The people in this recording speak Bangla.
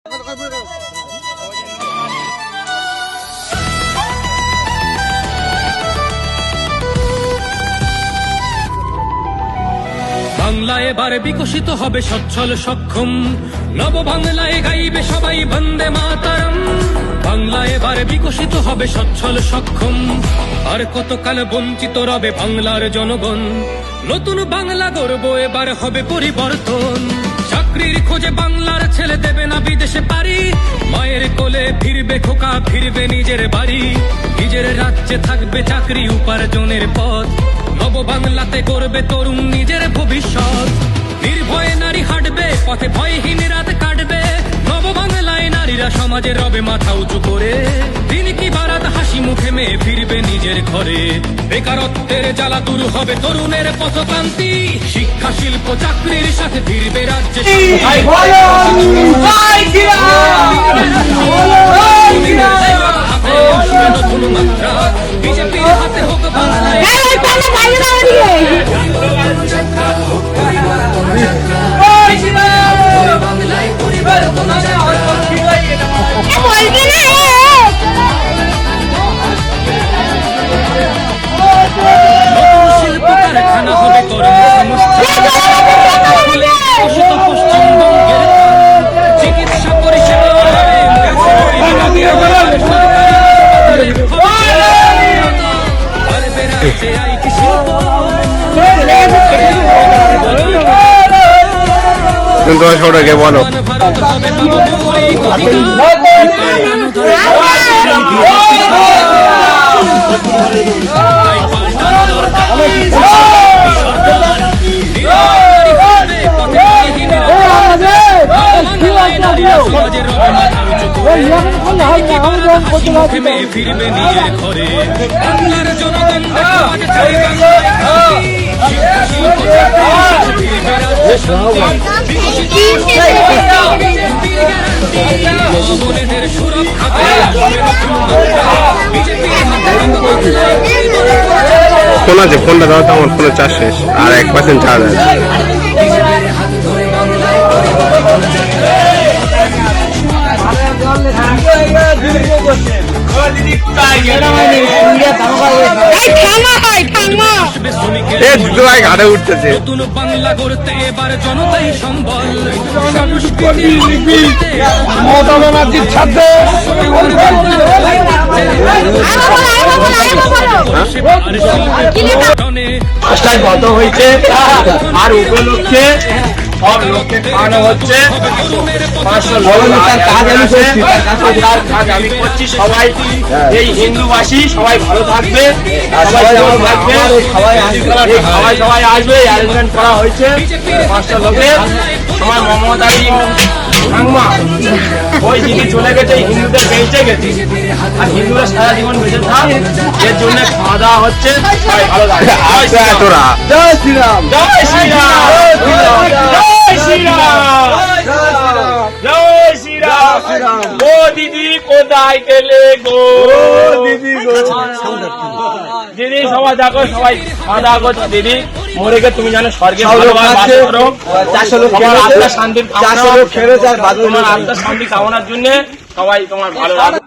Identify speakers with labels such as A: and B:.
A: বাংলা এবার বিকশিত হবে সচ্ছল সক্ষম, নব বাংলায় গাইবে সবাই বন্দে মাতরম। বাংলা এবার বিকশিত হবে সচ্ছল সক্ষম, আর কতকাল বঞ্চিত রবে বাংলার জনগণ। নতুন বাংলা গর্ব এবার হবে পরিবর্তন। চাকরির খোঁজে বাংলার ছেলে দেবে না বিদেশে পারি, মায়ের কোলে ফিরবে খোকা, ফিরবে নিজের বাড়ি। নিজের রাজ্যে থাকবে চাকরি উপার্জনের পথ, নব বাংলাতে করবে তরুণ নিজের ভবিষ্যৎ। নির্ভয়ে নারী হাঁটবে পথে, ভয়হীন রাত কাটবে। নব বাংলায় নারীরা সমাজে রবে মাথা উঁচু করে। দিন কি বারাত হাসি মুখে মেয়ে ফিরবে নিজের ঘরে। বেকারত্বের জ্বালা দূর হবে তরুণের পথক্রান্তি, শিক্ষা শিল্প চাকরির সাথে ফিরবে রাজ্যে নতুন মাত্রা। বিজেপির হাতে হোক বাংলায় শিল্প কারখানা হবে কর্মসংস্থান। পশ্চিমবঙ্গের চিকিৎসা পরিষেবা আইটি শিল্প
B: ছোটকে বলো
A: ফিরবে নিজের ঘরে। বাংলার জনগণ
B: ফোন আছে, ফোনটা দাও তো, আমার ফোনে চার্জ শেষ, আর 1% চার্জ আছে।
A: ঘাটে উঠতেছে। নতুন বাংলা গড়তে এবার জনতাই সম্বল।
C: কত হয়েছে আর উপলক্ষে সব লোককে খাওয়ানো হচ্ছে। 500 লোক কাজ আমি করছি। সবাই এই হিন্দুবাসী সবাই ভালো থাকবে, সবাই আসবে। অ্যারেঞ্জমেন্ট করা হয়েছে 500 লোকের। আমার মমতারি ঠাংমা ওই দিদি চলে গেছে, হিন্দুদের বেঁচে গেছে, আর হিন্দুরা সারা জীবন বেঁচে থাক, এর জন্য খাওয়া দাওয়া হচ্ছে। সবাই ভালো থাকবে।
B: জয় শ্রীরাম,
C: জয় শ্রীরাম, জয় শ্রীরাম, জয় শ্রীরাম। ও দিদি কোথায় গেলে গো, দিদি গো, দিদি সবাই দেখো, সবাই খাওয়া দাওয়া করছো। দিদি মরে গে তুমি জানো স্বর্গে আত্মা শান্তির আত্মা শান্তি কামনার জন্য সবাই তোমার ভালো লাগে।